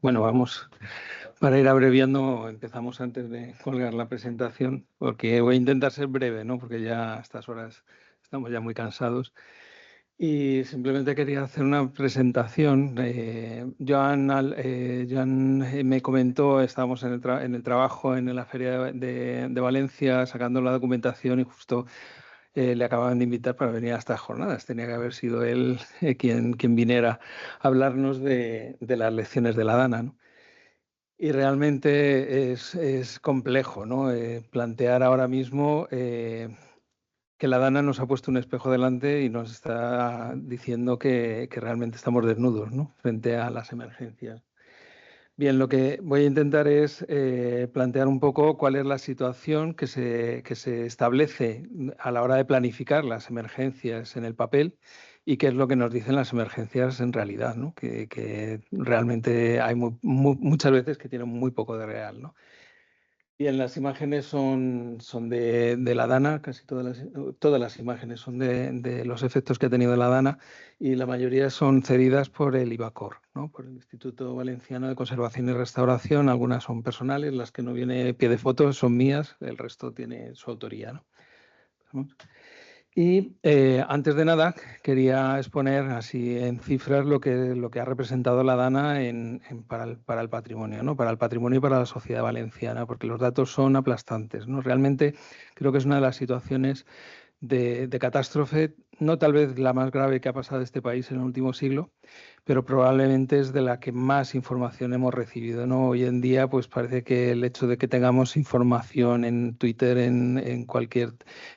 Bueno, vamos, para ir abreviando, empezamos antes de colgar la presentación, porque voy a intentar ser breve, ¿no? Porque ya a estas horas estamos ya muy cansados. Y simplemente quería hacer una presentación. Joan me comentó, estábamos en el trabajo en la Feria de Valencia sacando la documentación y justo le acababan de invitar para venir a estas jornadas. Tenía que haber sido él quien viniera a hablarnos de las lecciones de la Dana, ¿no? Y realmente es complejo, ¿no? Plantear ahora mismo que la Dana nos ha puesto un espejo delante y nos está diciendo que realmente estamos desnudos, ¿no? Frente a las emergencias. Bien, lo que voy a intentar es plantear un poco cuál es la situación que se establece a la hora de planificar las emergencias en el papel y qué es lo que nos dicen las emergencias en realidad, ¿no? Que realmente hay muchas veces que tienen muy poco de real, ¿no? Bien, las imágenes son de la Dana, casi todas las imágenes son de los efectos que ha tenido la Dana y la mayoría son cedidas por el IVACOR, ¿no? Por el Instituto Valenciano de Conservación y Restauración. Algunas son personales, las que no viene pie de foto son mías, el resto tiene su autoría, ¿no? Y antes de nada, quería exponer así en cifras lo que ha representado la Dana para el patrimonio, ¿no? Para el patrimonio y para la sociedad valenciana, porque los datos son aplastantes, ¿no? Realmente creo que es una de las situaciones de catástrofe, no tal vez la más grave que ha pasado este país en el último siglo, pero probablemente es de la que más información hemos recibido, ¿no? Hoy en día, pues parece que el hecho de que tengamos información en Twitter, en cualquier,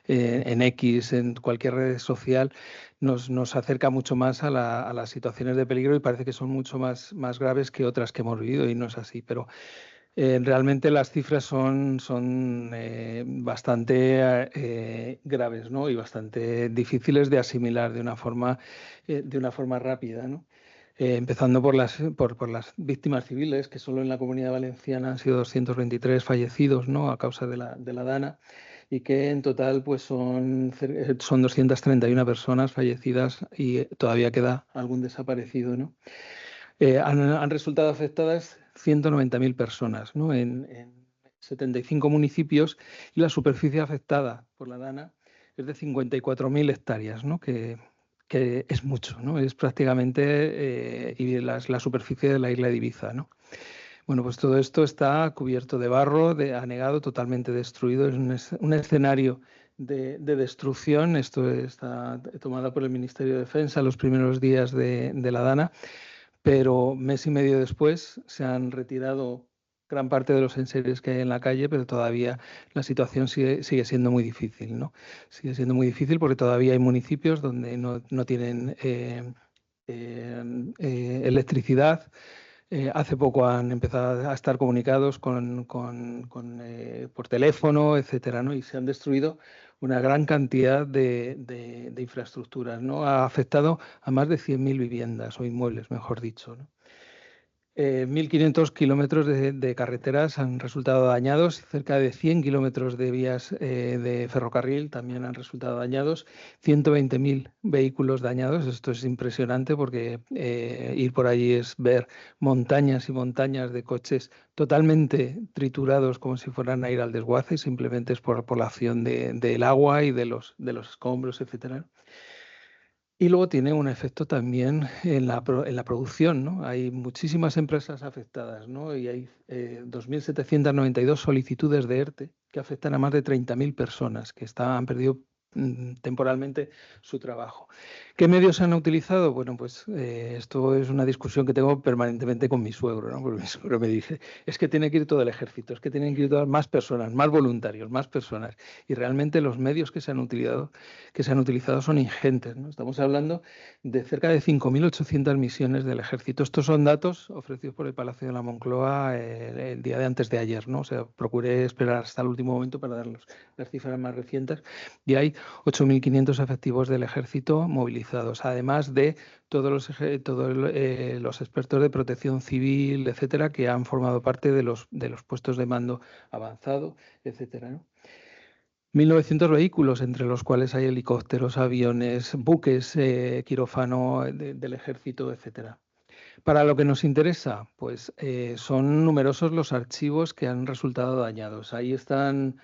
en X, en cualquier red social, nos acerca mucho más a las situaciones de peligro y parece que son mucho más graves que otras que hemos vivido y no es así, pero realmente las cifras son bastante graves, ¿no? Y bastante difíciles de asimilar de una forma rápida, ¿no? Empezando por las víctimas civiles, que solo en la Comunidad Valenciana han sido 223 fallecidos, ¿no? A causa de la Dana, y que en total pues son 231 personas fallecidas y todavía queda algún desaparecido, ¿no? Han resultado afectadas 190.000 personas, ¿no? En 75 municipios y la superficie afectada por la Dana es de 54.000 hectáreas, ¿no? Que es mucho, ¿no? Es prácticamente y la superficie de la isla de Ibiza, ¿no? Bueno, pues todo esto está cubierto de barro, anegado, totalmente destruido. Es un escenario de destrucción. Esto está tomado por el Ministerio de Defensa los primeros días de la Dana, pero mes y medio después se han retirado gran parte de los enseres que hay en la calle, pero todavía la situación sigue siendo muy difícil, ¿no? Sigue siendo muy difícil porque todavía hay municipios donde no tienen electricidad. Hace poco han empezado a estar comunicados por teléfono, etcétera, ¿no? Y se han destruido una gran cantidad de infraestructuras, ¿no? Ha afectado a más de 100.000 viviendas o inmuebles, mejor dicho, ¿no? 1.500 kilómetros de carreteras han resultado dañados, cerca de 100 kilómetros de vías de ferrocarril también han resultado dañados, 120.000 vehículos dañados. Esto es impresionante porque ir por allí es ver montañas y montañas de coches totalmente triturados como si fueran a ir al desguace, simplemente es por la acción del agua y de los escombros, etcétera. Y luego tiene un efecto también en en la producción, ¿no? Hay muchísimas empresas afectadas, ¿no? Y hay 2.792 solicitudes de ERTE que afectan a más de 30.000 personas que han perdido temporalmente su trabajo. ¿Qué medios se han utilizado? Bueno, pues esto es una discusión que tengo permanentemente con mi suegro, ¿no? Porque mi suegro me dice, es que tiene que ir todo el ejército, es que tienen que ir todas más personas, más voluntarios, más personas. Y realmente los medios que se han utilizado son ingentes, ¿no? Estamos hablando de cerca de 5.800 misiones del ejército. Estos son datos ofrecidos por el Palacio de la Moncloa el día de antes de ayer, ¿no? O sea, procuré esperar hasta el último momento para dar las cifras más recientes y hay 8.500 efectivos del ejército movilizados, además de todos los expertos de protección civil, etcétera, que han formado parte de los puestos de mando avanzado, etcétera, ¿no? 1.900 vehículos, entre los cuales hay helicópteros, aviones, buques, quirófano del ejército, etcétera. Para lo que nos interesa, pues son numerosos los archivos que han resultado dañados. Ahí están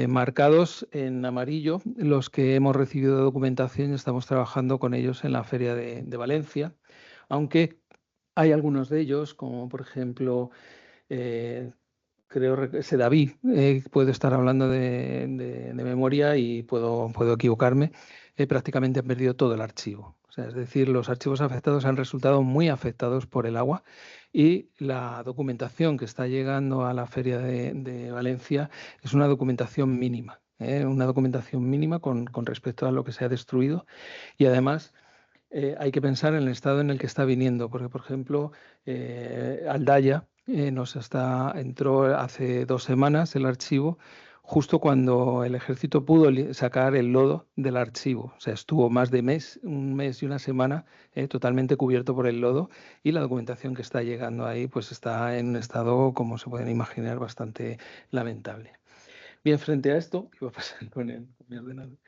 marcados en amarillo los que hemos recibido de documentación y estamos trabajando con ellos en la Feria de Valencia, aunque hay algunos de ellos, como por ejemplo, eh, Sedaví, puedo estar hablando de memoria y puedo equivocarme, prácticamente han perdido todo el archivo. O sea, es decir, los archivos afectados han resultado muy afectados por el agua y la documentación que está llegando a la Feria de Valencia es una documentación mínima. Una documentación mínima con respecto a lo que se ha destruido y además hay que pensar en el estado en el que está viniendo, porque por ejemplo Aldaya entró hace 2 semanas el archivo, justo cuando el ejército pudo sacar el lodo del archivo. O sea, estuvo más de un mes y una semana totalmente cubierto por el lodo y la documentación que está llegando ahí pues está en un estado, como se pueden imaginar, bastante lamentable. Bien, frente a esto, iba a pasar con mi ordenador.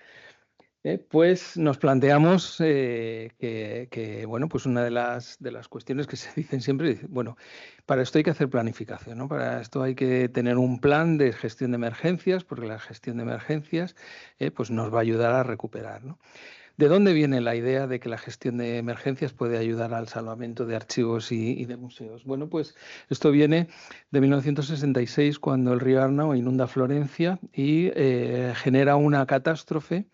Pues nos planteamos bueno, pues una de las cuestiones que se dicen siempre, bueno, para esto hay que hacer planificación, ¿no? Para esto hay que tener un plan de gestión de emergencias, porque la gestión de emergencias pues nos va a ayudar a recuperar, ¿no? ¿De dónde viene la idea de que la gestión de emergencias puede ayudar al salvamento de archivos y de museos? Bueno, pues esto viene de 1966, cuando el río Arno inunda Florencia y genera una catástrofe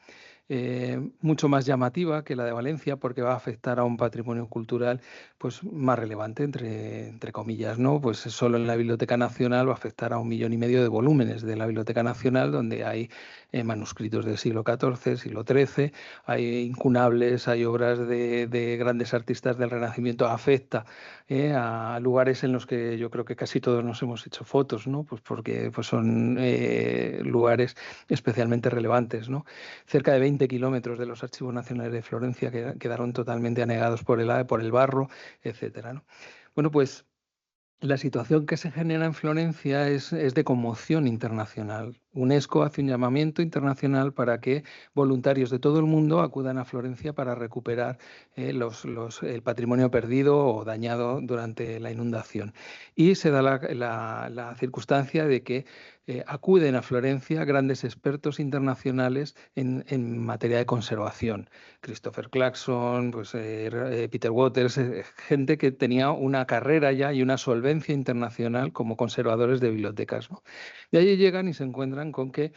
mucho más llamativa que la de Valencia, porque va a afectar a un patrimonio cultural pues más relevante, entre comillas, ¿no? Pues solo en la Biblioteca Nacional va a afectar a 1,5 millones de volúmenes de la Biblioteca Nacional, donde hay manuscritos del siglo XIV, siglo XIII, hay incunables, hay obras de grandes artistas del Renacimiento. Afecta a lugares en los que yo creo que casi todos nos hemos hecho fotos, ¿no? Pues porque pues son lugares especialmente relevantes, ¿no? Cerca de 20 kilómetros de los archivos nacionales de Florencia quedaron totalmente anegados por el barro, etcétera, ¿no? Bueno, pues la situación que se genera en Florencia es de conmoción internacional. UNESCO hace un llamamiento internacional para que voluntarios de todo el mundo acudan a Florencia para recuperar el patrimonio perdido o dañado durante la inundación. Y se da la circunstancia de que acuden a Florencia grandes expertos internacionales en materia de conservación. Christopher Clarkson, pues, Peter Waters, gente que tenía una carrera ya y una solvencia internacional como conservadores de bibliotecas, ¿no? Y allí llegan y se encuentran con que,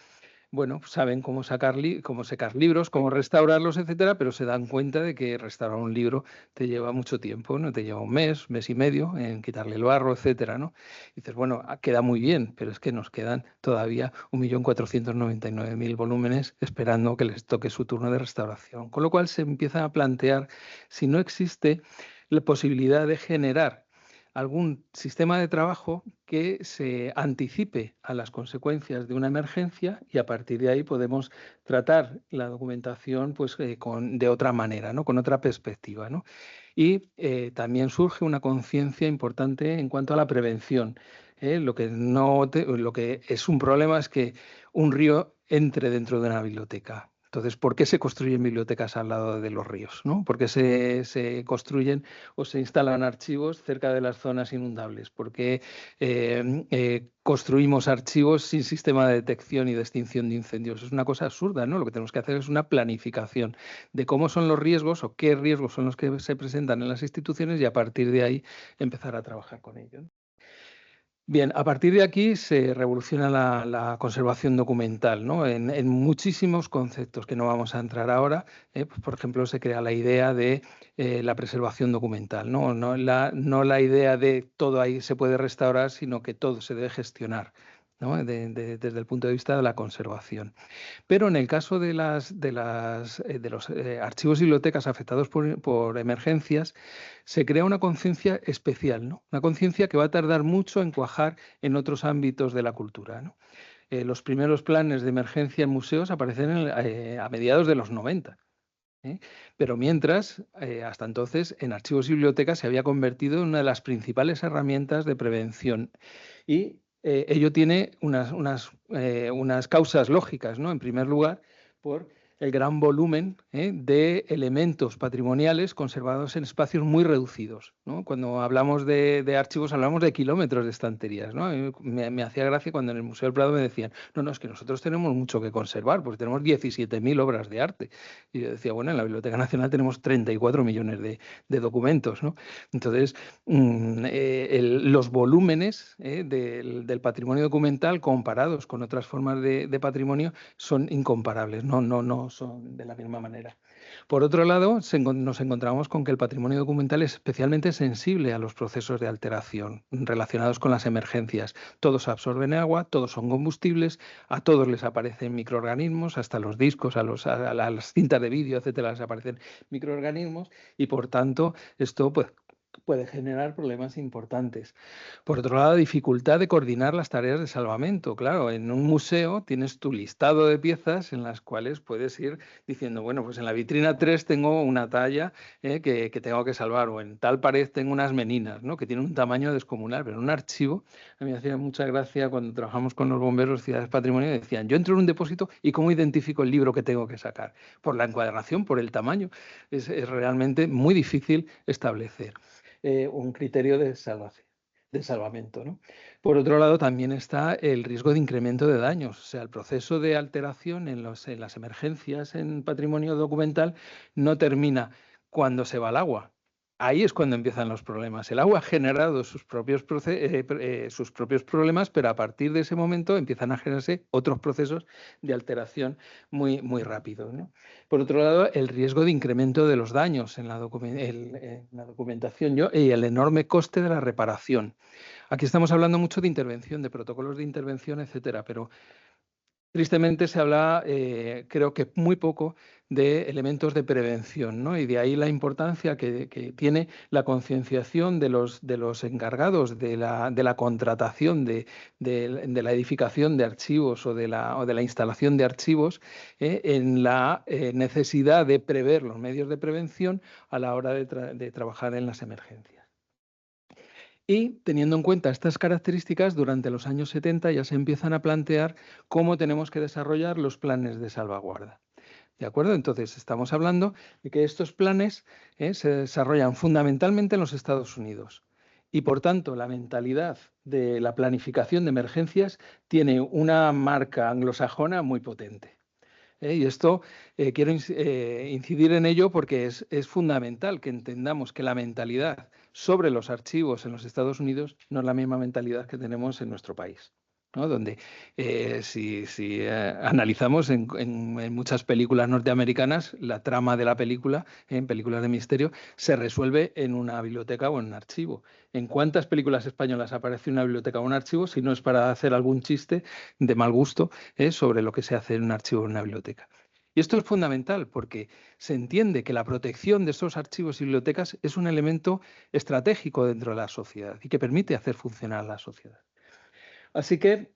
bueno, saben cómo sacar libros, cómo restaurarlos, etcétera, pero se dan cuenta de que restaurar un libro te lleva mucho tiempo, ¿no? Te lleva un mes y medio en quitarle el barro, etcétera, ¿no? Y dices, bueno, queda muy bien, pero es que nos quedan todavía 1.499.000 volúmenes esperando que les toque su turno de restauración. Con lo cual se empieza a plantear si no existe la posibilidad de generar algún sistema de trabajo que se anticipe a las consecuencias de una emergencia y a partir de ahí podemos tratar la documentación pues, de otra manera, ¿no? Con otra perspectiva, ¿no? Y también surge una conciencia importante en cuanto a la prevención. Lo que es un problema es que un río entre dentro de una biblioteca. Entonces, ¿por qué se construyen bibliotecas al lado de los ríos, ¿no? ¿Por qué se construyen o se instalan archivos cerca de las zonas inundables? ¿Por qué construimos archivos sin sistema de detección y de extinción de incendios? Es una cosa absurda, ¿no? Lo que tenemos que hacer es una planificación de cómo son los riesgos o qué riesgos son los que se presentan en las instituciones y a partir de ahí empezar a trabajar con ellos. Bien, a partir de aquí se revoluciona la conservación documental, ¿no? En muchísimos conceptos que no vamos a entrar ahora. Pues, por ejemplo, se crea la idea de la preservación documental, ¿no? No la idea de todo ahí se puede restaurar, sino que todo se debe gestionar, ¿no? Desde el punto de vista de la conservación. Pero en el caso de los archivos y bibliotecas afectados por emergencias, se crea una conciencia especial, ¿no? Una conciencia que va a tardar mucho en cuajar en otros ámbitos de la cultura, ¿no? Los primeros planes de emergencia en museos aparecen a mediados de los 90. Pero mientras, hasta entonces, en archivos y bibliotecas se había convertido en una de las principales herramientas de prevención. Y ello tiene unas causas lógicas, ¿no? En primer lugar, por el gran volumen de elementos patrimoniales conservados en espacios muy reducidos, ¿no? Cuando hablamos de archivos hablamos de kilómetros de estanterías, ¿no? A mí me hacía gracia cuando en el Museo del Prado me decían, no, es que nosotros tenemos mucho que conservar, porque tenemos 17.000 obras de arte. Y yo decía, bueno, en la Biblioteca Nacional tenemos 34 millones de documentos, ¿no? Entonces, los volúmenes del patrimonio documental comparados con otras formas de patrimonio son incomparables, no son de la misma manera. Por otro lado, nos encontramos con que el patrimonio documental es especialmente sensible a los procesos de alteración relacionados con las emergencias. Todos absorben agua, todos son combustibles, a todos les aparecen microorganismos, hasta los discos, a las cintas de vídeo, etcétera, les aparecen microorganismos y por tanto esto pues, puede generar problemas importantes. Por otro lado, dificultad de coordinar las tareas de salvamento. Claro, en un museo tienes tu listado de piezas en las cuales puedes ir diciendo, bueno, pues en la vitrina 3 tengo una talla que tengo que salvar, o en tal pared tengo unas meninas, ¿no? Que tienen un tamaño descomunal, pero en un archivo, a mí me hacía mucha gracia cuando trabajamos con los bomberos Ciudades Patrimonio, decían, yo entro en un depósito y ¿cómo identifico el libro que tengo que sacar? Por la encuadernación, por el tamaño. Es realmente muy difícil establecer un criterio de salvamento, ¿no? Por otro lado, también está el riesgo de incremento de daños. O sea, el proceso de alteración en las emergencias en patrimonio documental no termina cuando se va el agua. Ahí es cuando empiezan los problemas. El agua ha generado sus propios problemas, pero a partir de ese momento empiezan a generarse otros procesos de alteración muy, muy rápidos, ¿no? Por otro lado, el riesgo de incremento de los daños en la documentación y el enorme coste de la reparación. Aquí estamos hablando mucho de intervención, de protocolos de intervención, etcétera, pero tristemente se habla, creo que muy poco, de elementos de prevención, ¿no? Y de ahí la importancia que tiene la concienciación de los encargados de la contratación de la edificación de archivos o de la instalación de archivos en la necesidad de prever los medios de prevención a la hora de trabajar en las emergencias. Y teniendo en cuenta estas características, durante los años 70 ya se empiezan a plantear cómo tenemos que desarrollar los planes de salvaguarda. ¿De acuerdo? Entonces, estamos hablando de que estos planes se desarrollan fundamentalmente en los Estados Unidos. Y por tanto, la mentalidad de la planificación de emergencias tiene una marca anglosajona muy potente. Y esto quiero incidir en ello porque es fundamental que entendamos que la mentalidad sobre los archivos en los Estados Unidos no es la misma mentalidad que tenemos en nuestro país, ¿no? Donde si analizamos en muchas películas norteamericanas, la trama de la película, en películas de misterio, se resuelve en una biblioteca o en un archivo. ¿En cuántas películas españolas aparece una biblioteca o un archivo si no es para hacer algún chiste de mal gusto sobre lo que se hace en un archivo o en una biblioteca? Y esto es fundamental porque se entiende que la protección de esos archivos y bibliotecas es un elemento estratégico dentro de la sociedad y que permite hacer funcionar la sociedad. Así que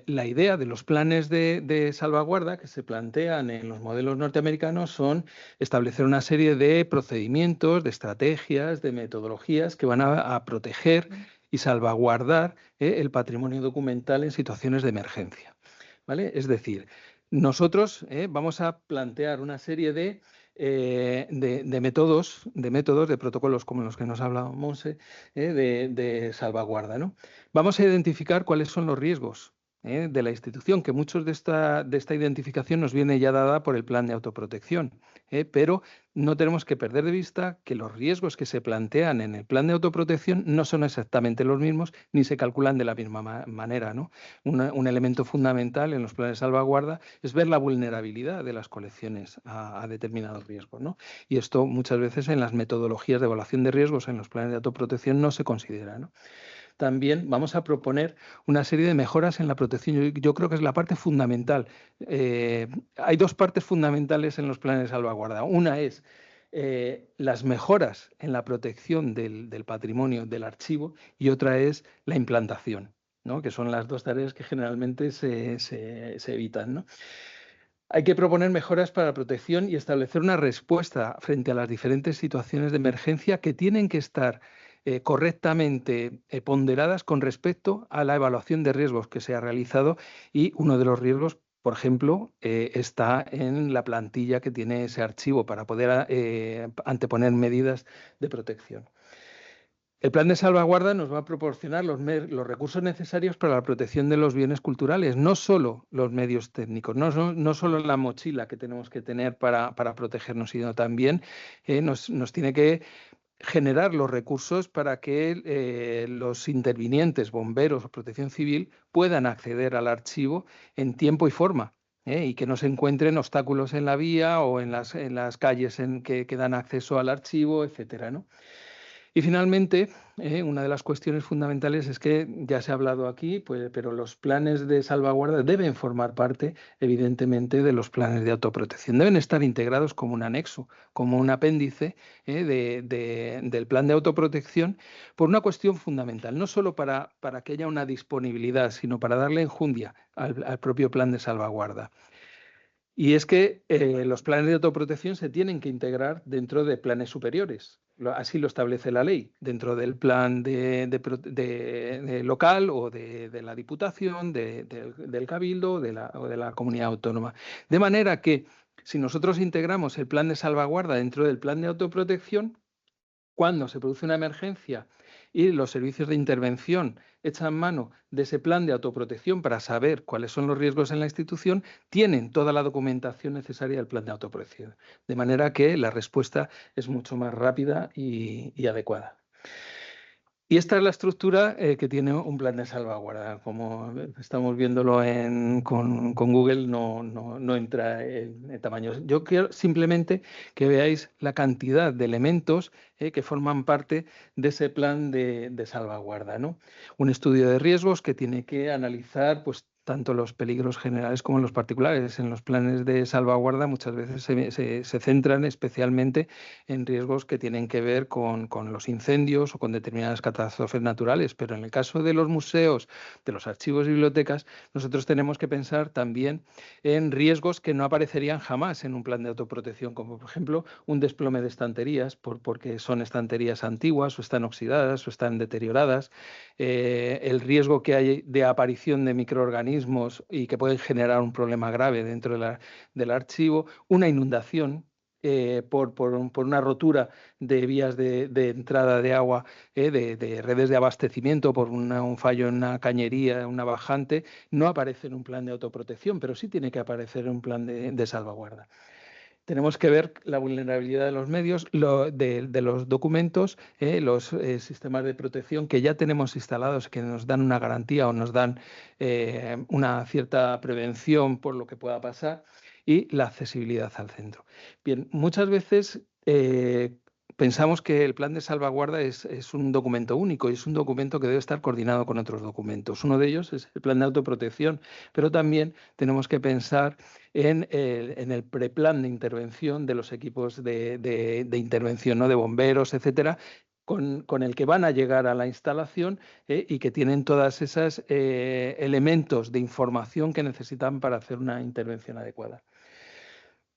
la idea de los planes de salvaguarda que se plantean en los modelos norteamericanos son establecer una serie de procedimientos, de estrategias, de metodologías que van a proteger y salvaguardar el patrimonio documental en situaciones de emergencia, ¿vale? Es decir, nosotros vamos a plantear una serie de métodos, de protocolos como los que nos ha hablado Monse, de salvaguarda, ¿no? Vamos a identificar cuáles son los riesgos de la institución, que muchos de esta identificación nos viene ya dada por el plan de autoprotección, pero no tenemos que perder de vista que los riesgos que se plantean en el plan de autoprotección no son exactamente los mismos ni se calculan de la misma manera, ¿no? Un elemento fundamental en los planes de salvaguarda es ver la vulnerabilidad de las colecciones a determinados riesgos, ¿no? Y esto muchas veces en las metodologías de evaluación de riesgos en los planes de autoprotección no se considera, ¿no? También vamos a proponer una serie de mejoras en la protección. Yo creo que es la parte fundamental. Hay dos partes fundamentales en los planes de salvaguarda. Una es las mejoras en la protección del patrimonio del archivo y otra es la implantación, ¿no? Que son las dos tareas que generalmente se evitan, ¿no? Hay que proponer mejoras para la protección y establecer una respuesta frente a las diferentes situaciones de emergencia que tienen que estar correctamente ponderadas con respecto a la evaluación de riesgos que se ha realizado y uno de los riesgos por ejemplo, está en la plantilla que tiene ese archivo para poder anteponer medidas de protección. El plan de salvaguarda nos va a proporcionar los recursos necesarios para la protección de los bienes culturales, no solo los medios técnicos, no solo la mochila que tenemos que tener para protegernos, sino también nos tiene que generar los recursos para que los intervinientes, bomberos o protección civil, puedan acceder al archivo en tiempo y forma. Y que no se encuentren obstáculos en la vía o en las calles que dan acceso al archivo, etcétera, ¿no? Y finalmente, una de las cuestiones fundamentales es que ya se ha hablado aquí, pues, pero los planes de salvaguarda deben formar parte, evidentemente, de los planes de autoprotección. Deben estar integrados como un anexo, como un apéndice del plan de autoprotección, por una cuestión fundamental, no solo para que haya una disponibilidad, sino para darle enjundia al propio plan de salvaguarda. Y es que los planes de autoprotección se tienen que integrar dentro de planes superiores. Así lo establece la ley, dentro del plan de local o de la Diputación, del Cabildo o de la comunidad autónoma. De manera que si nosotros integramos el plan de salvaguarda dentro del plan de autoprotección, cuando se produce una emergencia y los servicios de intervención echan mano de ese plan de autoprotección para saber cuáles son los riesgos en la institución, tienen toda la documentación necesaria del plan de autoprotección. De manera que la respuesta es mucho más rápida y adecuada. Y esta es la estructura que tiene un plan de salvaguarda. Como estamos viéndolo con Google, no entra en tamaños. Yo quiero simplemente que veáis la cantidad de elementos que forman parte de ese plan de salvaguarda, ¿no? Un estudio de riesgos que tiene que analizar, pues, tanto los peligros generales como los particulares. En los planes de salvaguarda muchas veces se centran especialmente en riesgos que tienen que ver con los incendios o con determinadas catástrofes naturales, pero en el caso de los museos, de los archivos y bibliotecas, nosotros tenemos que pensar también en riesgos que no aparecerían jamás en un plan de autoprotección, como por ejemplo un desplome de estanterías, porque son estanterías antiguas o están oxidadas o están deterioradas, el riesgo que hay de aparición de microorganismos y que pueden generar un problema grave dentro del archivo, una inundación por una rotura de vías de entrada de agua, de redes de abastecimiento, por un fallo en una cañería, una bajante, no aparece en un plan de autoprotección, pero sí tiene que aparecer en un plan de salvaguarda. Tenemos que ver la vulnerabilidad de los medios, de los documentos, los sistemas de protección que ya tenemos instalados, que nos dan una garantía o nos dan una cierta prevención por lo que pueda pasar, y la accesibilidad al centro. Bien, muchas veces pensamos que el plan de salvaguarda es un documento único y es un documento que debe estar coordinado con otros documentos. Uno de ellos es el plan de autoprotección, pero también tenemos que pensar en el preplan de intervención de los equipos de intervención, ¿no? De bomberos, etcétera, con el que van a llegar a la instalación y que tienen todos esos elementos de información que necesitan para hacer una intervención adecuada.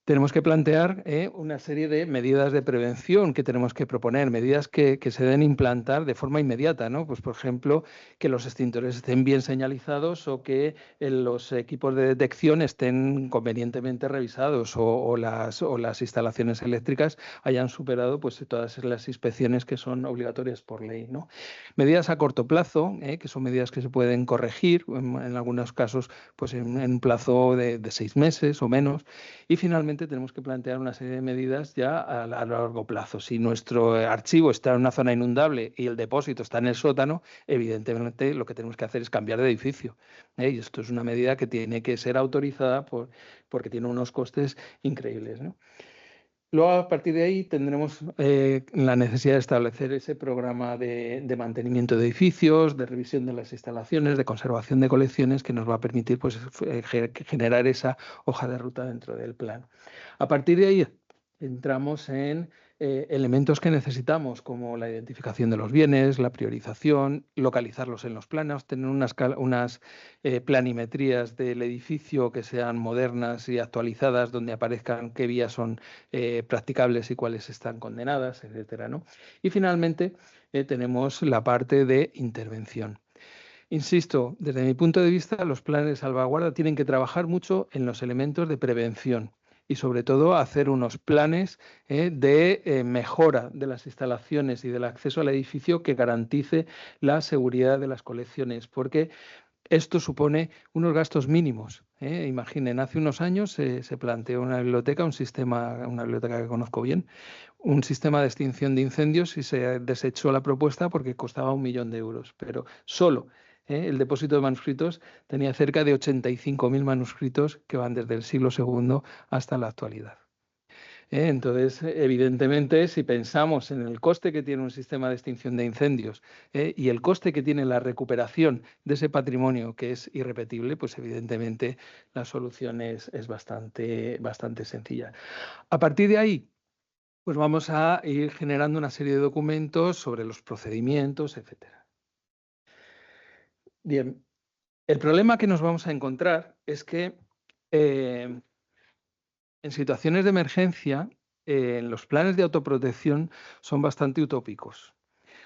Tenemos que plantear una serie de medidas de prevención que tenemos que proponer, medidas que se deben implantar de forma inmediata, ¿no? Pues, por ejemplo, que los extintores estén bien señalizados o que los equipos de detección estén convenientemente revisados o las instalaciones eléctricas hayan superado, pues, todas las inspecciones que son obligatorias por ley, ¿no? Medidas a corto plazo, que son medidas que se pueden corregir, en algunos casos, pues en un plazo de 6 meses o menos. Y finalmente tenemos que plantear una serie de medidas ya a largo plazo. Si nuestro archivo está en una zona inundable y el depósito está en el sótano, evidentemente lo que tenemos que hacer es cambiar de edificio. Y esto es una medida que tiene que ser autorizada porque tiene unos costes increíbles, ¿no? Luego, a partir de ahí, tendremos la necesidad de establecer ese programa de mantenimiento de edificios, de revisión de las instalaciones, de conservación de colecciones, que nos va a permitir, pues, generar esa hoja de ruta dentro del plan. A partir de ahí, entramos en elementos que necesitamos, como la identificación de los bienes, la priorización, localizarlos en los planos, tener unas planimetrías del edificio que sean modernas y actualizadas, donde aparezcan qué vías son practicables y cuáles están condenadas, etcétera, ¿no? Y finalmente tenemos la parte de intervención. Insisto, desde mi punto de vista, los planes de salvaguarda tienen que trabajar mucho en los elementos de prevención y sobre todo hacer unos planes de mejora de las instalaciones y del acceso al edificio que garantice la seguridad de las colecciones, porque esto supone unos gastos mínimos. Imaginen, hace unos años se planteó una biblioteca, un sistema, una biblioteca que conozco bien, un sistema de extinción de incendios y se desechó la propuesta porque costaba 1 millón de euros. Pero solo el depósito de manuscritos tenía cerca de 85.000 manuscritos que van desde el siglo II hasta la actualidad. Entonces, evidentemente, si pensamos en el coste que tiene un sistema de extinción de incendios y el coste que tiene la recuperación de ese patrimonio que es irrepetible, pues evidentemente la solución es bastante sencilla. A partir de ahí, pues vamos a ir generando una serie de documentos sobre los procedimientos, etcétera. Bien, el problema que nos vamos a encontrar es que en situaciones de emergencia, los planes de autoprotección son bastante utópicos.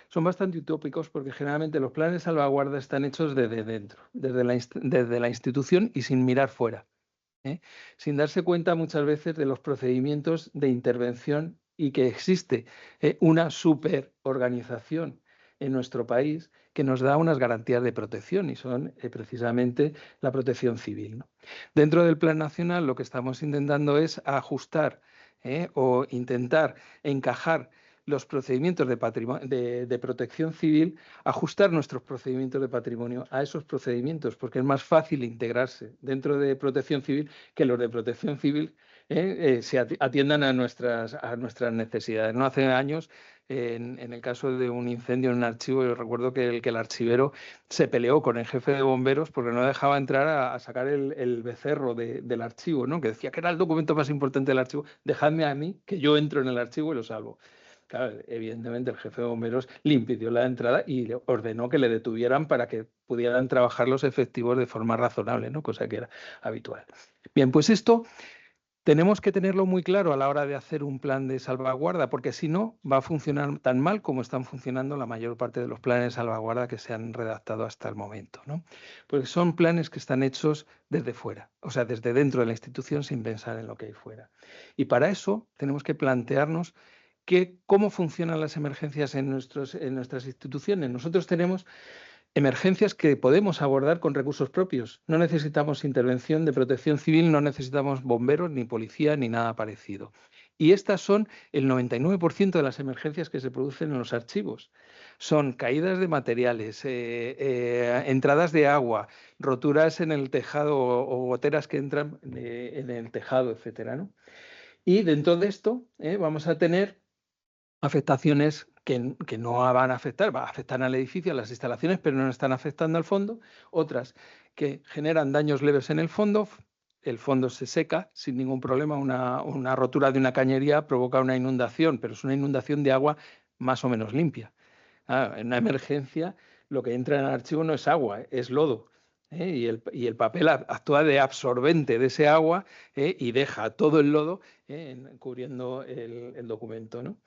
Son bastante utópicos porque generalmente los planes de salvaguarda están hechos desde dentro, desde la institución y sin mirar fuera, sin darse cuenta muchas veces de los procedimientos de intervención y que existe una superorganización en nuestro país que nos da unas garantías de protección y son precisamente la protección civil, ¿no? Dentro del Plan Nacional lo que estamos intentando es ajustar o intentar encajar los procedimientos de protección civil, ajustar nuestros procedimientos de patrimonio a esos procedimientos, porque es más fácil integrarse dentro de protección civil que los de protección civil se atiendan a nuestras necesidades. No hace años, en el caso de un incendio en un archivo, yo recuerdo que el archivero se peleó con el jefe de bomberos porque no dejaba entrar a sacar el becerro del archivo, ¿no? Que decía que era el documento más importante del archivo. Dejadme a mí, que yo entro en el archivo y lo salvo. Claro, evidentemente el jefe de bomberos le impidió la entrada y le ordenó que le detuvieran para que pudieran trabajar los efectivos de forma razonable, ¿no? Cosa que era habitual. Bien, pues esto tenemos que tenerlo muy claro a la hora de hacer un plan de salvaguarda, porque si no, va a funcionar tan mal como están funcionando la mayor parte de los planes de salvaguarda que se han redactado hasta el momento, ¿no? Porque son planes que están hechos desde fuera, o sea, desde dentro de la institución sin pensar en lo que hay fuera. Y para eso tenemos que plantearnos cómo funcionan las emergencias en nuestras instituciones. Nosotros tenemos emergencias que podemos abordar con recursos propios. No necesitamos intervención de protección civil, no necesitamos bomberos, ni policía, ni nada parecido. Y estas son el 99% de las emergencias que se producen en los archivos. Son caídas de materiales, entradas de agua, roturas en el tejado o goteras que entran en el tejado, etcétera, ¿no? Y dentro de esto vamos a tener afectaciones que no van a afectar, va a afectar al edificio, a las instalaciones, pero no están afectando al fondo. Otras que generan daños leves en el fondo se seca sin ningún problema, una rotura de una cañería provoca una inundación, pero es una inundación de agua más o menos limpia. En una emergencia lo que entra en el archivo no es agua, es lodo. Y el papel actúa de absorbente de ese agua y deja todo el lodo cubriendo el documento, ¿no?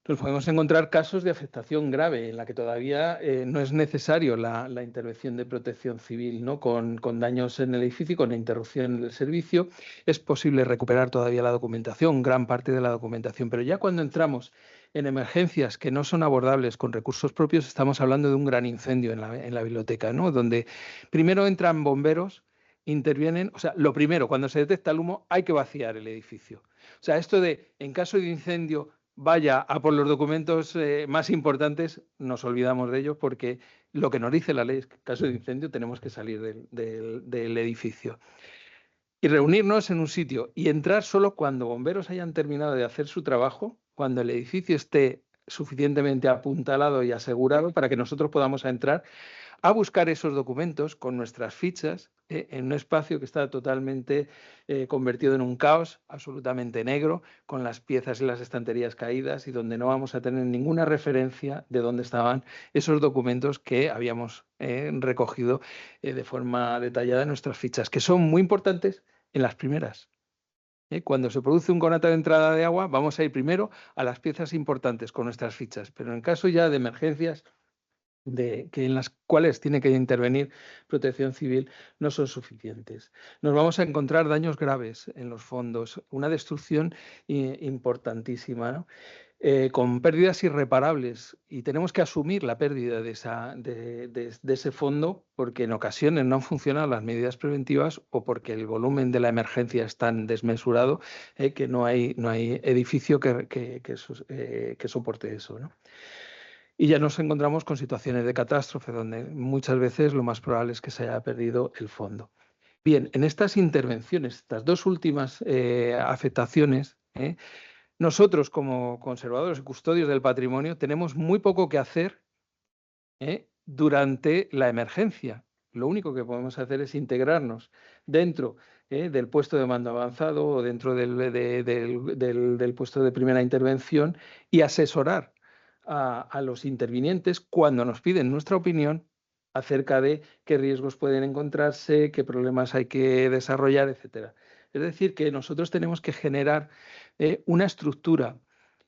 Entonces podemos encontrar casos de afectación grave en la que todavía no es necesario la intervención de protección civil, ¿no? Con daños en el edificio y con la interrupción del servicio. Es posible recuperar todavía la documentación, gran parte de la documentación, pero ya cuando entramos en emergencias que no son abordables con recursos propios, estamos hablando de un gran incendio en la biblioteca, ¿no? Donde primero entran bomberos, intervienen, o sea, lo primero, cuando se detecta el humo, hay que vaciar el edificio. O sea, esto de, en caso de incendio, vaya a por los documentos más importantes, nos olvidamos de ellos porque lo que nos dice la ley es que en caso de incendio tenemos que salir del edificio y reunirnos en un sitio y entrar solo cuando bomberos hayan terminado de hacer su trabajo, cuando el edificio esté suficientemente apuntalado y asegurado para que nosotros podamos entrar a buscar esos documentos con nuestras fichas en un espacio que está totalmente convertido en un caos, absolutamente negro, con las piezas y las estanterías caídas y donde no vamos a tener ninguna referencia de dónde estaban esos documentos que habíamos recogido de forma detallada en nuestras fichas, que son muy importantes en las primeras. Cuando se produce un conato de entrada de agua, vamos a ir primero a las piezas importantes con nuestras fichas, pero en caso ya de emergencias que en las cuales tiene que intervenir Protección Civil no son suficientes. Nos vamos a encontrar daños graves en los fondos, una destrucción importantísima, ¿no? Con pérdidas irreparables, y tenemos que asumir la pérdida de ese fondo porque en ocasiones no han funcionado las medidas preventivas o porque el volumen de la emergencia es tan desmesurado que no hay edificio que soporte eso, ¿no? Y ya nos encontramos con situaciones de catástrofe donde muchas veces lo más probable es que se haya perdido el fondo. Bien, en estas intervenciones, estas dos últimas afectaciones, nosotros como conservadores y custodios del patrimonio tenemos muy poco que hacer durante la emergencia. Lo único que podemos hacer es integrarnos dentro del puesto de mando avanzado o dentro del puesto de primera intervención y asesorar a los intervinientes cuando nos piden nuestra opinión acerca de qué riesgos pueden encontrarse, qué problemas hay que desarrollar, etcétera. Es decir, que nosotros tenemos que generar una estructura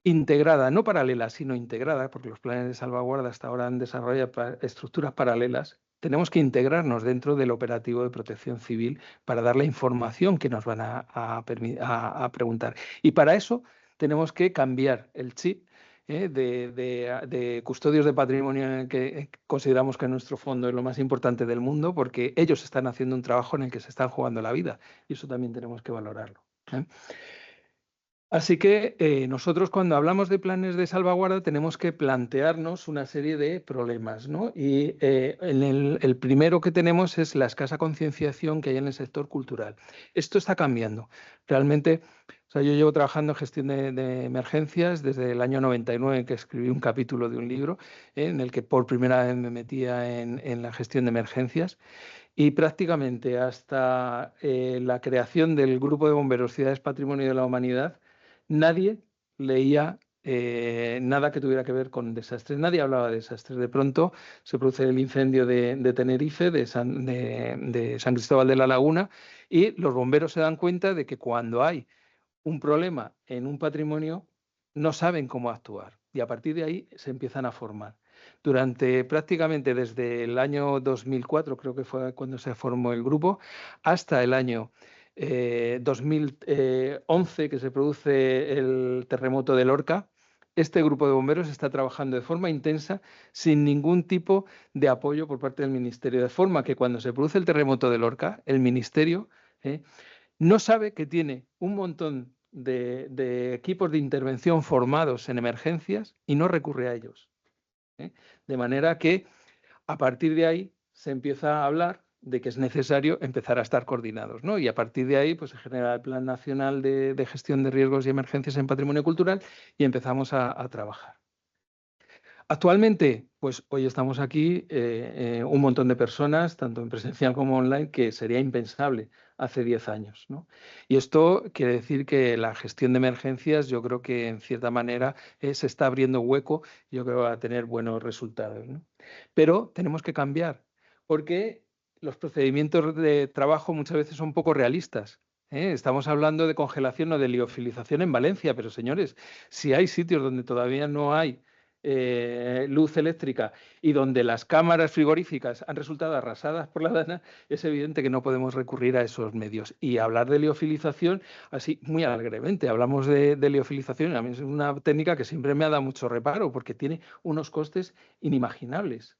integrada, no paralela, sino integrada, porque los planes de salvaguarda hasta ahora han desarrollado estructuras paralelas. Tenemos que integrarnos dentro del operativo de protección civil para dar la información que nos van a preguntar. Y para eso tenemos que cambiar el chip de custodios de patrimonio en el que consideramos que nuestro fondo es lo más importante del mundo, porque ellos están haciendo un trabajo en el que se están jugando la vida, y eso también tenemos que valorarlo. Así que nosotros cuando hablamos de planes de salvaguarda tenemos que plantearnos una serie de problemas, ¿no? Y el primero que tenemos es la escasa concienciación que hay en el sector cultural. Esto está cambiando. Realmente, o sea, yo llevo trabajando en gestión de emergencias desde el año 99, que escribí un capítulo de un libro en el que por primera vez me metía en la gestión de emergencias. Y prácticamente hasta la creación del Grupo de Bomberos Ciudades Patrimonio de la Humanidad, nadie leía nada que tuviera que ver con desastres. Nadie hablaba de desastres. De pronto se produce el incendio de Tenerife, de San Cristóbal de la Laguna, y los bomberos se dan cuenta de que cuando hay un problema en un patrimonio, no saben cómo actuar. Y a partir de ahí se empiezan a formar. Durante prácticamente desde el año 2004, creo que fue cuando se formó el grupo, hasta el año 2011, que se produce el terremoto de Lorca, este grupo de bomberos está trabajando de forma intensa sin ningún tipo de apoyo por parte del Ministerio, de forma que cuando se produce el terremoto de Lorca, el Ministerio no sabe que tiene un montón de equipos de intervención formados en emergencias y no recurre a ellos. De manera que a partir de ahí se empieza a hablar de que es necesario empezar a estar coordinados, ¿no? Y a partir de ahí pues, se genera el Plan Nacional de Gestión de Riesgos y Emergencias en Patrimonio Cultural y empezamos a trabajar. Actualmente, pues hoy estamos aquí un montón de personas, tanto en presencial como online, que sería impensable hace 10 años, ¿no? Y esto quiere decir que la gestión de emergencias, yo creo que en cierta manera se está abriendo hueco, yo creo que va a tener buenos resultados, ¿no? Pero tenemos que cambiar, porque los procedimientos de trabajo muchas veces son poco realistas. Estamos hablando de congelación o de liofilización en Valencia, pero señores, si hay sitios donde todavía no hay luz eléctrica y donde las cámaras frigoríficas han resultado arrasadas por la dana, es evidente que no podemos recurrir a esos medios. Y hablar de liofilización, así muy alegremente, hablamos de liofilización, a mí es una técnica que siempre me ha dado mucho reparo porque tiene unos costes inimaginables.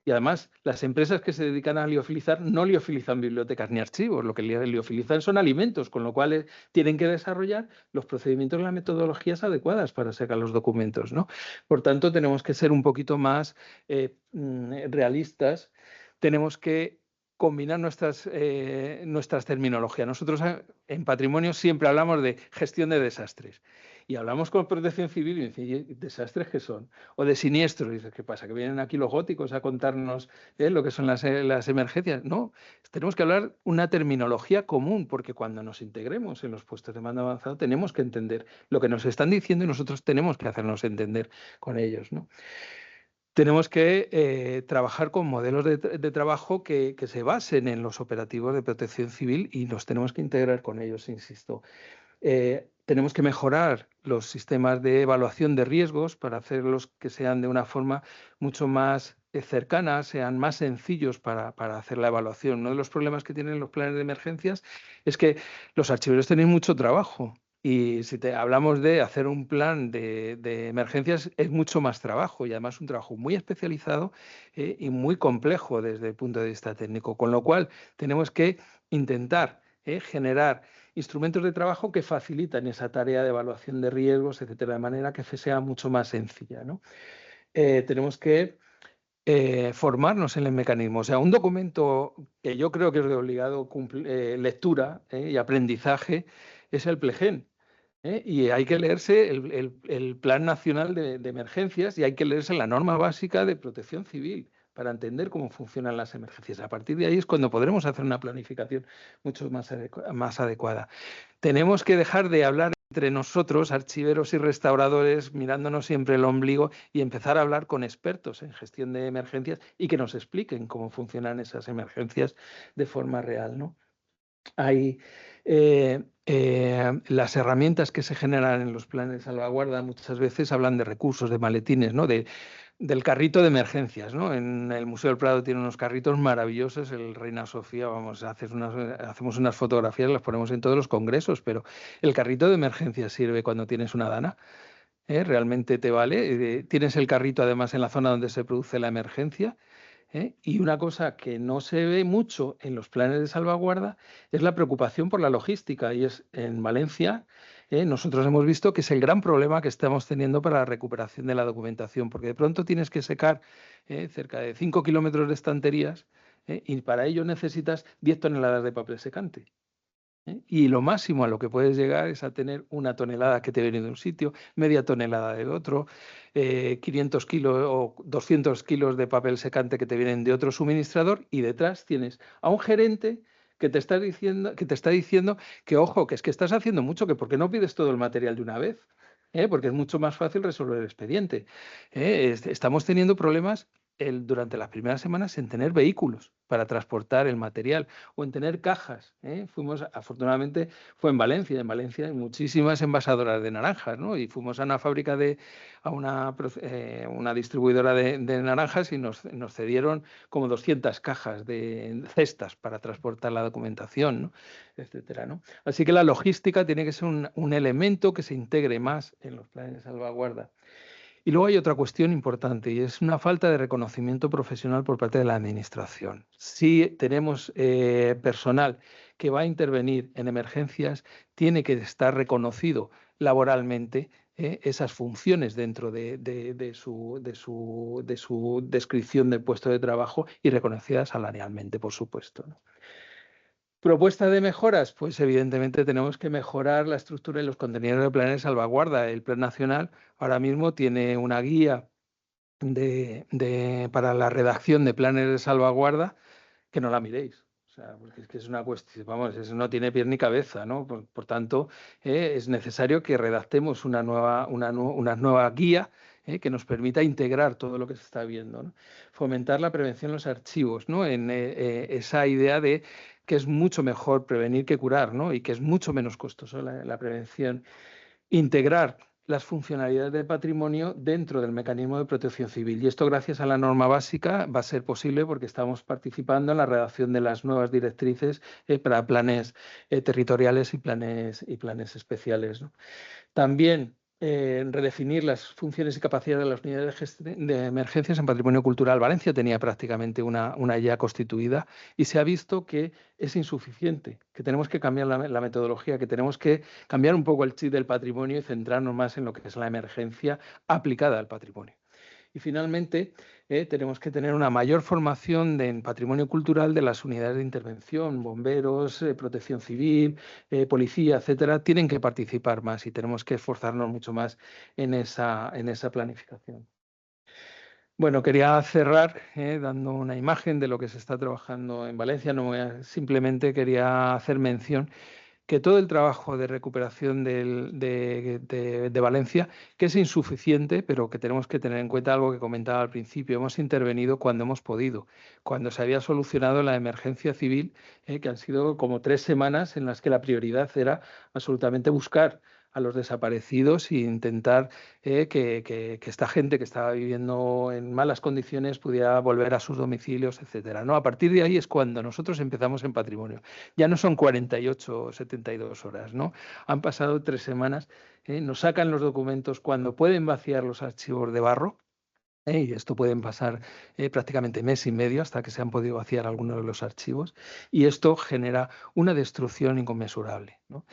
Y además, las empresas que se dedican a liofilizar no liofilizan bibliotecas ni archivos, lo que liofilizan son alimentos, con lo cual tienen que desarrollar los procedimientos y las metodologías adecuadas para sacar los documentos, ¿no? Por tanto, tenemos que ser un poquito más realistas, tenemos que combinar nuestras terminologías. Nosotros en Patrimonio siempre hablamos de gestión de desastres y hablamos con Protección Civil y dicen, ¿desastres qué son? O de siniestros. Y dices, ¿qué pasa? ¿Que vienen aquí los góticos a contarnos lo que son las emergencias? No, tenemos que hablar una terminología común, porque cuando nos integremos en los puestos de mando avanzado tenemos que entender lo que nos están diciendo y nosotros tenemos que hacernos entender con ellos, ¿no? Tenemos que trabajar con modelos de trabajo que se basen en los operativos de protección civil y nos tenemos que integrar con ellos, insisto. tenemos que mejorar los sistemas de evaluación de riesgos para hacerlos que sean de una forma mucho más cercana, sean más sencillos para hacer la evaluación. Uno de los problemas que tienen los planes de emergencias es que los archiveros tienen mucho trabajo. Y si hablamos de hacer un plan de emergencias, es mucho más trabajo y además un trabajo muy especializado y muy complejo desde el punto de vista técnico. Con lo cual, tenemos que intentar generar instrumentos de trabajo que facilitan esa tarea de evaluación de riesgos, etcétera, de manera que sea mucho más sencilla, ¿no? Tenemos que formarnos en el mecanismo. O sea, un documento que yo creo que es de obligado lectura y aprendizaje es el PLEGEN. Y hay que leerse el Plan Nacional de Emergencias y hay que leerse la norma básica de protección civil para entender cómo funcionan las emergencias. A partir de ahí es cuando podremos hacer una planificación mucho más adecuada. Tenemos que dejar de hablar entre nosotros, archiveros y restauradores, mirándonos siempre el ombligo y empezar a hablar con expertos en gestión de emergencias y que nos expliquen cómo funcionan esas emergencias de forma real, ¿no? Hay las herramientas que se generan en los planes de salvaguarda muchas veces hablan de recursos, de maletines, ¿no? Del carrito de emergencias, ¿no? En el Museo del Prado tiene unos carritos maravillosos, el Reina Sofía, vamos, hacemos unas fotografías, las ponemos en todos los congresos, pero el carrito de emergencias sirve cuando tienes una dana, realmente te vale. Tienes el carrito además en la zona donde se produce la emergencia. Y una cosa que no se ve mucho en los planes de salvaguarda es la preocupación por la logística. Y es en Valencia, nosotros hemos visto que es el gran problema que estamos teniendo para la recuperación de la documentación, porque de pronto tienes que secar cerca de 5 kilómetros de estanterías y para ello necesitas 10 toneladas de papel secante. Y lo máximo a lo que puedes llegar es a tener 1 tonelada que te viene de un sitio, media tonelada del otro, 500 kilos o 200 kilos de papel secante que te vienen de otro suministrador y detrás tienes a un gerente que te está diciendo que, ojo, que es que estás haciendo mucho, que por qué no pides todo el material de una vez. Porque es mucho más fácil resolver el expediente. Estamos teniendo problemas durante las primeras semanas en tener vehículos para transportar el material o en tener cajas. Afortunadamente fue en Valencia. En Valencia hay muchísimas envasadoras de naranjas, ¿no? Y fuimos a una fábrica, a una distribuidora de naranjas y nos cedieron como 200 cajas de cestas para transportar la documentación, ¿no? Etcétera, ¿no? Así que la logística tiene que ser un elemento que se integre más en los planes de salvaguarda. Y luego hay otra cuestión importante y es una falta de reconocimiento profesional por parte de la Administración. Si tenemos personal que va a intervenir en emergencias, tiene que estar reconocido laboralmente esas funciones dentro de su descripción del puesto de trabajo y reconocidas salarialmente, por supuesto, ¿no? Propuesta de mejoras, pues evidentemente tenemos que mejorar la estructura y los contenidos del plan de salvaguarda. El Plan Nacional ahora mismo tiene una guía para la redacción de planes de salvaguarda que no la miréis. O sea, porque es que es una cuestión, vamos, eso no tiene pie ni cabeza, ¿no? Por tanto, es necesario que redactemos una nueva guía que nos permita integrar todo lo que se está viendo, ¿no? Fomentar la prevención en los archivos, ¿no? En esa idea de que es mucho mejor prevenir que curar, ¿no? Y que es mucho menos costoso la prevención. Integrar las funcionalidades del patrimonio dentro del mecanismo de protección civil. Y esto, gracias a la norma básica, va a ser posible porque estamos participando en la redacción de las nuevas directrices para planes territoriales y planes especiales, ¿no? También redefinir las funciones y capacidades de las unidades de emergencias en patrimonio cultural. Valencia tenía prácticamente una ya constituida y se ha visto que es insuficiente, que tenemos que cambiar la metodología, que tenemos que cambiar un poco el chip del patrimonio y centrarnos más en lo que es la emergencia aplicada al patrimonio. Y finalmente, tenemos que tener una mayor formación en patrimonio cultural de las unidades de intervención, bomberos, protección civil, policía, etcétera, tienen que participar más y tenemos que esforzarnos mucho más en esa planificación. Bueno, quería cerrar dando una imagen de lo que se está trabajando en Valencia. Simplemente quería hacer mención que todo el trabajo de recuperación de Valencia, que es insuficiente, pero que tenemos que tener en cuenta algo que comentaba al principio. Hemos intervenido cuando hemos podido, cuando se había solucionado la emergencia civil, que han sido como 3 semanas en las que la prioridad era absolutamente buscar a los desaparecidos e intentar que esta gente que estaba viviendo en malas condiciones pudiera volver a sus domicilios, etcétera, ¿no? A partir de ahí es cuando nosotros empezamos en patrimonio. Ya no son 48 o 72 horas, ¿no? Han pasado 3 semanas, nos sacan los documentos cuando pueden vaciar los archivos de barro. Y esto pueden pasar prácticamente mes y medio hasta que se han podido vaciar algunos de los archivos, y esto genera una destrucción inconmensurable, ¿no?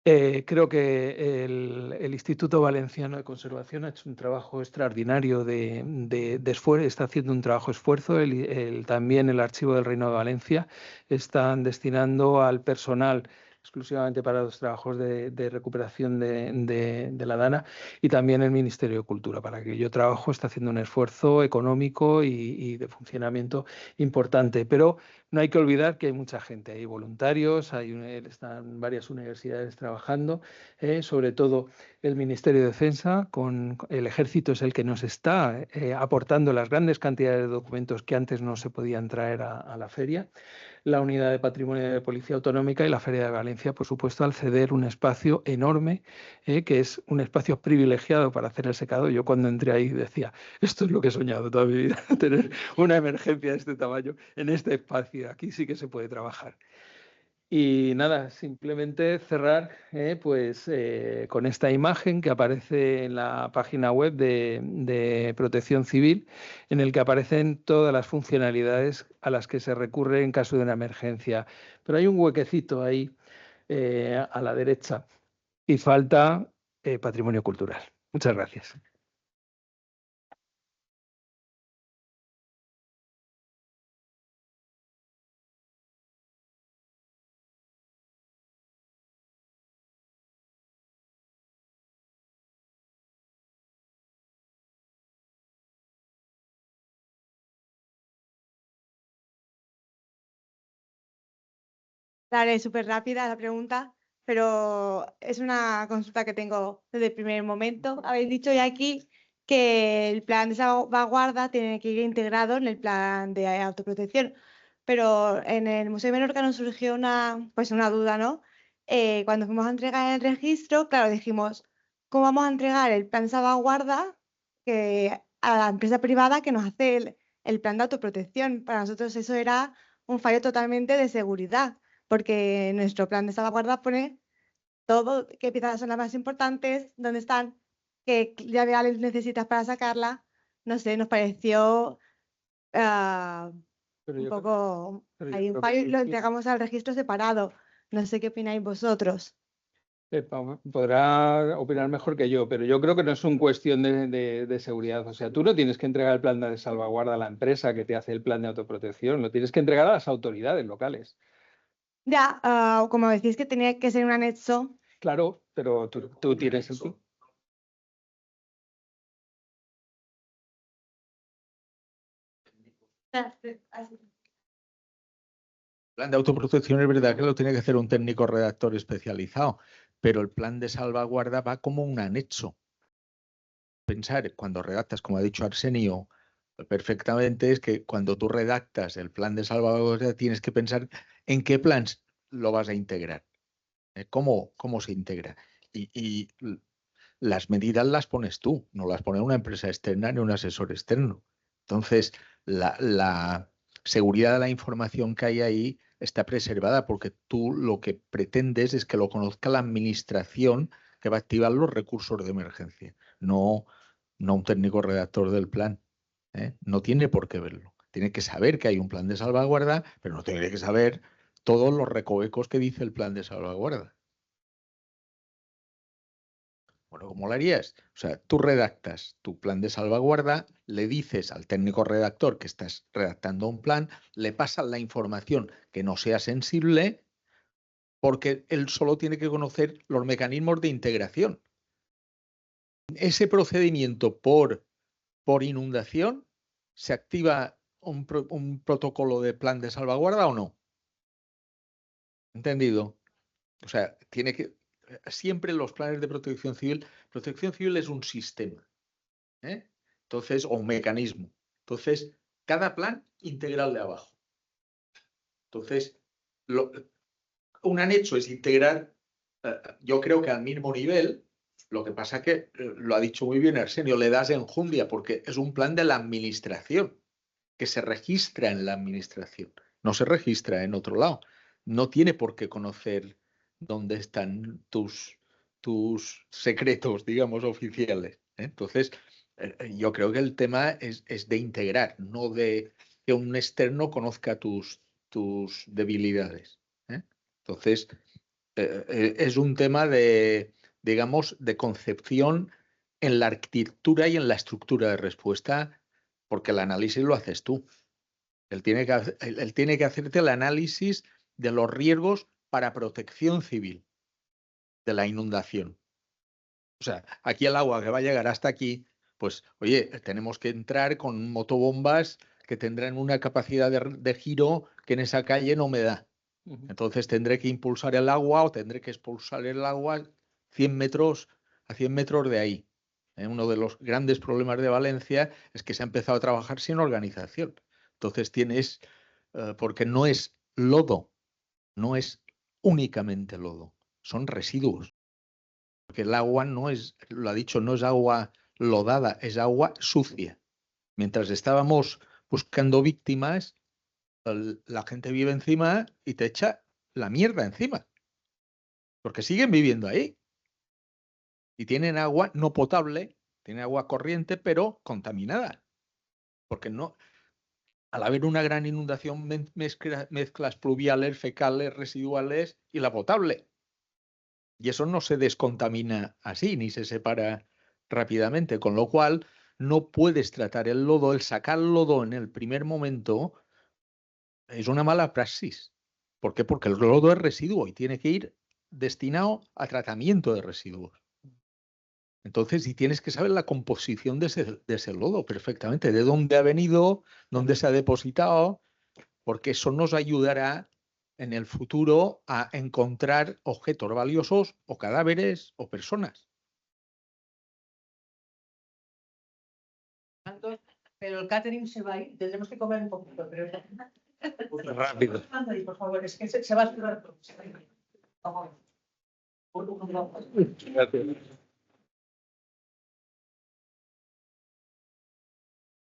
Creo que el Instituto Valenciano de Conservación ha hecho un trabajo extraordinario de esfuerzo, está haciendo un trabajo esfuerzo. También el Archivo del Reino de Valencia están destinando al personal exclusivamente para los trabajos de recuperación de la Dana, y también el Ministerio de Cultura, para que yo trabajo, está haciendo un esfuerzo económico y de funcionamiento importante. Pero no hay que olvidar que hay mucha gente, hay voluntarios, están varias universidades trabajando, sobre todo el Ministerio de Defensa, con el Ejército es el que nos está aportando las grandes cantidades de documentos que antes no se podían traer a la feria. La Unidad de Patrimonio de Policía Autonómica y la Feria de Valencia, por supuesto, al ceder un espacio enorme, que es un espacio privilegiado para hacer el secado. Yo cuando entré ahí decía, esto es lo que he soñado toda mi vida, tener una emergencia de este tamaño en este espacio. Aquí sí que se puede trabajar. Y nada, simplemente cerrar con esta imagen que aparece en la página web de Protección Civil, en el que aparecen todas las funcionalidades a las que se recurre en caso de una emergencia. Pero hay un huequecito ahí a la derecha y falta patrimonio cultural. Muchas gracias. Daré súper rápida la pregunta, pero es una consulta que tengo desde el primer momento. Habéis dicho ya aquí que el plan de salvaguarda tiene que ir integrado en el plan de autoprotección, pero en el Museo de Menorca nos surgió una duda, ¿no? Cuando fuimos a entregar el registro, claro, dijimos, ¿cómo vamos a entregar el plan de salvaguarda a la empresa privada que nos hace el plan de autoprotección? Para nosotros eso era un fallo totalmente de seguridad, porque nuestro plan de salvaguarda pone todo, qué piezas son las más importantes, dónde están, qué llaves necesitas para sacarla. No sé, nos pareció un poco ahí un fallo, y lo entregamos al registro separado. No sé qué opináis vosotros. Podrá opinar mejor que yo, pero yo creo que no es una cuestión de seguridad. O sea, tú no tienes que entregar el plan de salvaguarda a la empresa que te hace el plan de autoprotección, lo tienes que entregar a las autoridades locales. Ya, como decís que tenía que ser un anexo. Claro, pero tú tienes el... Plan de autoprotección es verdad que lo tiene que hacer un técnico redactor especializado, pero el plan de salvaguarda va como un anexo. Pensar, cuando redactas, como ha dicho Arsenio perfectamente, es que cuando tú redactas el plan de salvaguarda tienes que pensar en qué plan lo vas a integrar, cómo se integra. Y las medidas las pones tú, no las pone una empresa externa ni un asesor externo. Entonces, la seguridad de la información que hay ahí está preservada porque tú lo que pretendes es que lo conozca la administración que va a activar los recursos de emergencia, no un técnico redactor del plan. No tiene por qué verlo. Tiene que saber que hay un plan de salvaguarda, pero no tiene que saber todos los recovecos que dice el plan de salvaguarda. Bueno, ¿cómo lo harías? O sea, tú redactas tu plan de salvaguarda, le dices al técnico redactor que estás redactando un plan, le pasas la información que no sea sensible, porque él solo tiene que conocer los mecanismos de integración. Ese procedimiento por inundación, ¿se activa un protocolo de plan de salvaguarda o no? ¿Entendido? O sea, tiene que... Siempre los planes de protección civil es un sistema. Entonces, o un mecanismo. Entonces, cada plan integral de abajo. Entonces, un anexo es integrar yo creo que al mismo nivel, lo que pasa que, lo ha dicho muy bien Arsenio, le das enjundia porque es un plan de la administración, que se registra en la administración, no se registra en otro lado. No tiene por qué conocer dónde están tus secretos, digamos, oficiales. Entonces, yo creo que el tema es de integrar, no de que un externo conozca tus debilidades. Entonces, es un tema de, digamos, de concepción en la arquitectura y en la estructura de respuesta, porque el análisis lo haces tú. Él tiene que hacerte el análisis de los riesgos para protección civil de la inundación. O sea, aquí el agua que va a llegar hasta aquí, pues, oye, tenemos que entrar con motobombas que tendrán una capacidad de giro que en esa calle no me da. Entonces tendré que impulsar el agua o tendré que expulsar el agua 100 metros a 100 metros de ahí. Uno de los grandes problemas de Valencia es que se ha empezado a trabajar sin organización. Entonces tienes, porque no es lodo, no es únicamente lodo, son residuos. Porque el agua no es, lo ha dicho, no es agua lodada, es agua sucia. Mientras estábamos buscando víctimas, la gente vive encima y te echa la mierda encima. Porque siguen viviendo ahí. Y tienen agua no potable, tienen agua corriente, pero contaminada. Porque no, al haber una gran inundación, mezclas pluviales, fecales, residuales y la potable. Y eso no se descontamina así, ni se separa rápidamente, con lo cual no puedes tratar el lodo, el sacar lodo en el primer momento es una mala praxis. ¿Por qué? Porque el lodo es residuo y tiene que ir destinado a tratamiento de residuos. Entonces, si tienes que saber la composición de ese lodo perfectamente, de dónde ha venido, dónde se ha depositado, porque eso nos ayudará en el futuro a encontrar objetos valiosos o cadáveres o personas. Pero el catering se va a ir, tendremos que comer un poquito, pero Rápido. por favor, es que se va a esperar todo. Gracias.